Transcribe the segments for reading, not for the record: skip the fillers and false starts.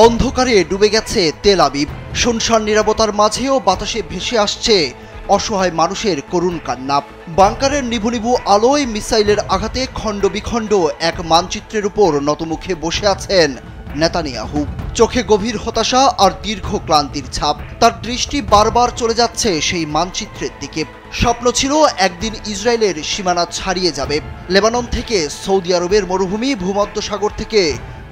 অন্ধকারে ডুবে গেছে তেল আবিব। শুনশান নীরবতার মাঝেও বাতাসে ভেসে আসছে অসহায় মানুষের করুণ কান্না। বাংকারের নিভু নিভু আলোয় মিসাইলের আঘাতে খণ্ড বিখণ্ড এক মানচিত্রের উপর নতমুখে বসে আছেন নেতানিয়াহু। চোখে গভীর হতাশা আর দীর্ঘ ক্লান্তির ছাপ। তার দৃষ্টি বারবার চলে যাচ্ছে সেই মানচিত্রের দিকে। স্বপ্ন ছিল একদিন ইসরায়েলের সীমানা ছাড়িয়ে যাবে, লেবানন থেকে সৌদি আরবের মরুভূমি, ভূমধ্যসাগর থেকে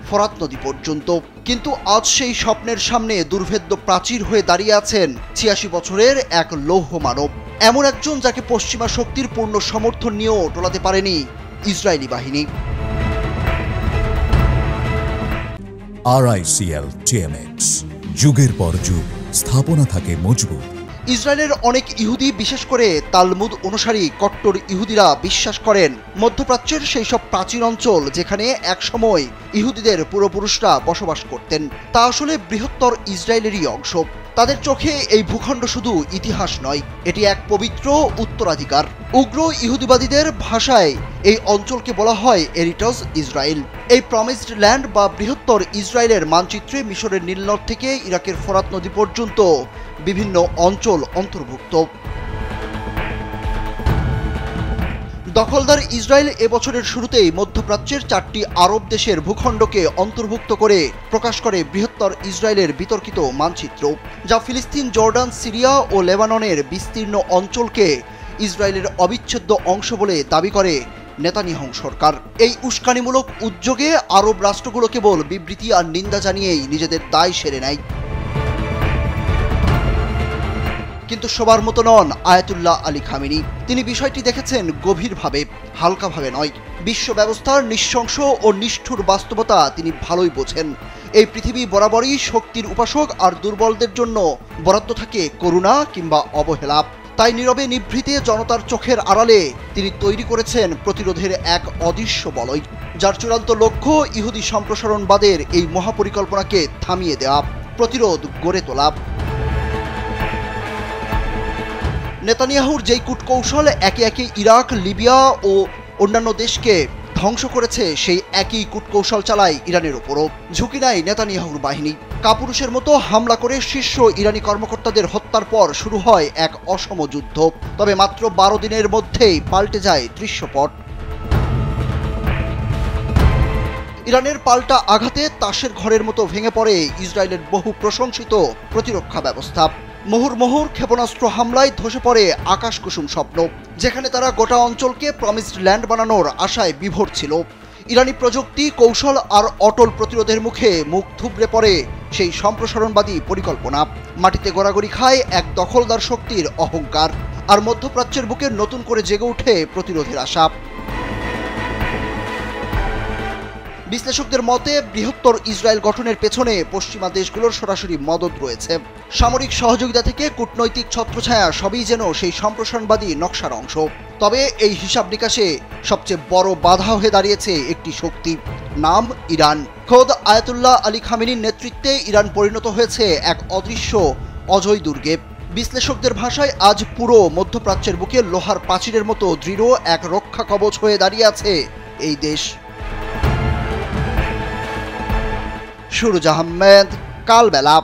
ফরাত নদী পর্যন্ত। কিন্তু আজ সেই স্বপ্নের সামনে দুর্ভেদ্য প্রাচীর হয়ে দাঁড়িয়ে আছেন ৮৬ বছরের এক লৌহ মানব। এমন একজন যাকে পশ্চিমা শক্তির পূর্ণ সমর্থন নিয়েও টলাতে পারেনি ইসরায়েলি বাহিনী। RICL TMX, যুগের পর যুগ স্থাপনা থাকে মজবুত। ইসরায়েলের অনেক ইহুদি, বিশেষ করে তালমুদ অনুসারী কট্টর ইহুদিরা বিশ্বাস করেন মধ্যপ্রাচ্যের সেই সব প্রাচীন অঞ্চল যেখানে একসময় ইহুদিদের পূর্বপুরুষরা বসবাস করতেন তা আসলে বৃহত্তর ইসরায়েলেরই অংশ। তাদের চোখে এই ভূখণ্ড শুধু ইতিহাস নয়, এটি এক পবিত্র উত্তরাধিকার। উগ্র ইহুদিবাদীদের ভাষায় এই অঞ্চলকে বলা হয় হেরিটেজ ইসরায়েল। এই প্রমিসড ল্যান্ড বা বৃহত্তর ইসরায়েলের মানচিত্রে মিশরের নীলনদ থেকে ইরাকের ফরাত নদী পর্যন্ত বিভিন্ন অঞ্চল অন্তর্ভুক্ত। দখলদার ইসরায়েল এবছরের শুরুতেই মধ্যপ্রাচ্যের 4টি আরব দেশের ভূখণ্ডকে অন্তর্ভুক্ত করে প্রকাশ করে বৃহত্তর ইসরায়েলের বিতর্কিত মানচিত্র, যা ফিলিস্তিন, জর্ডান, সিরিয়া ও লেবাননের বিস্তীর্ণ অঞ্চলকে ইসরায়েলের অবিচ্ছেদ্য অংশ বলে দাবি করে নেতানিয়াহু সরকার। এই উস্কানিমূলক উদ্যোগে আরব রাষ্ট্রগুলো কেবল বিবৃতি আর নিন্দা জানিয়েই নিজেদের দায় সেরে নেয়। কিন্তু সবার মতো নন আয়াতুল্লাহ আলী খামেনি। তিনি বিষয়টি দেখেছেন গভীরভাবে, হালকাভাবে নয়। বিশ্ব ব্যবস্থার নৃশংস ও নিষ্ঠুর বাস্তবতা তিনি ভালোই বোঝেন। এই পৃথিবী বরাবরই শক্তির উপাসক, আর দুর্বলদের জন্য বরাদ্দ থাকে করুণা কিংবা অবহেলা। তাই নীরবে নিভৃতে জনতার চোখের আড়ালে তিনি তৈরি করেছেন প্রতিরোধের এক অদৃশ্য বলয়, যার চূড়ান্ত লক্ষ্য ইহুদি সম্প্রসারণবাদের এই মহাপরিকল্পনাকে থামিয়ে দেওয়া, প্রতিরোধ গড়ে তোলা। নেতানিয়াহুর যেই কূটকৌশল একে একে ইরাক, লিবিয়া ও অন্যান্য দেশকে ধ্বংস করেছে, সেই একই কূটকৌশল চালায় ইরানের ওপরও। ঝুঁকি নেয় নেতানিয়াহুর বাহিনী। কাপুরুষের মতো হামলা করে শীর্ষ ইরানি কর্মকর্তাদের হত্যার পর শুরু হয় এক অসম যুদ্ধ। তবে মাত্র 12 দিনের মধ্যেই পাল্টে যায় দৃশ্যপট। ইরানের পাল্টা আঘাতে তাসের ঘরের মতো ভেঙে পড়ে ইসরায়েলের বহু প্রশংসিত প্রতিরক্ষা ব্যবস্থা। মুহুর্মুহুর ক্ষেপণাস্ত্র হামলায় ধসে পড়ে আকাশকুসুম স্বপ্ন, যেখানে তারা গোটা অঞ্চলকে প্রমিসড ল্যান্ড বানানোর আশায় বিভোর ছিল। ইরানি প্রযুক্তি, কৌশল আর অটল প্রতিরোধের মুখে মুখ থুবড়ে পড়ে সেই সম্প্রসারণবাদী পরিকল্পনা। মাটিতে গড়াগড়ি খায় এক দখলদার শক্তির অহংকার, আর মধ্যপ্রাচ্যের বুকে নতুন করে জেগে ওঠে প্রতিরোধের আশা। বিশ্লেষকদের মতে বৃহত্তর ইসরায়েল গঠনের পেছনে পশ্চিমা দেশগুলোর সরাসরি মদত রয়েছে। সামরিক সহযোগিতা থেকে কূটনৈতিক ছত্রছায়া সবই যেন সেই সম্প্রসারণবাদী নকশার অংশ। তবে এই হিসাব নিকাশে সবচেয়ে বড় বাধা হয়ে দাঁড়িয়েছে একটি শক্তি, নাম ইরান। খোদ আয়াতুল্লাহ আলী খামেনির নেতৃত্বে ইরান পরিণত হয়েছে এক অদৃশ্য অজয় দুর্গে। বিশ্লেষকদের ভাষায় আজ পুরো মধ্যপ্রাচ্যের বুকে লোহার প্রাচীরের মতো দৃঢ় এক রক্ষা কবচ হয়ে দাঁড়িয়ে আছে এই দেশ। সুরজ আহমেদ, কালবেলা।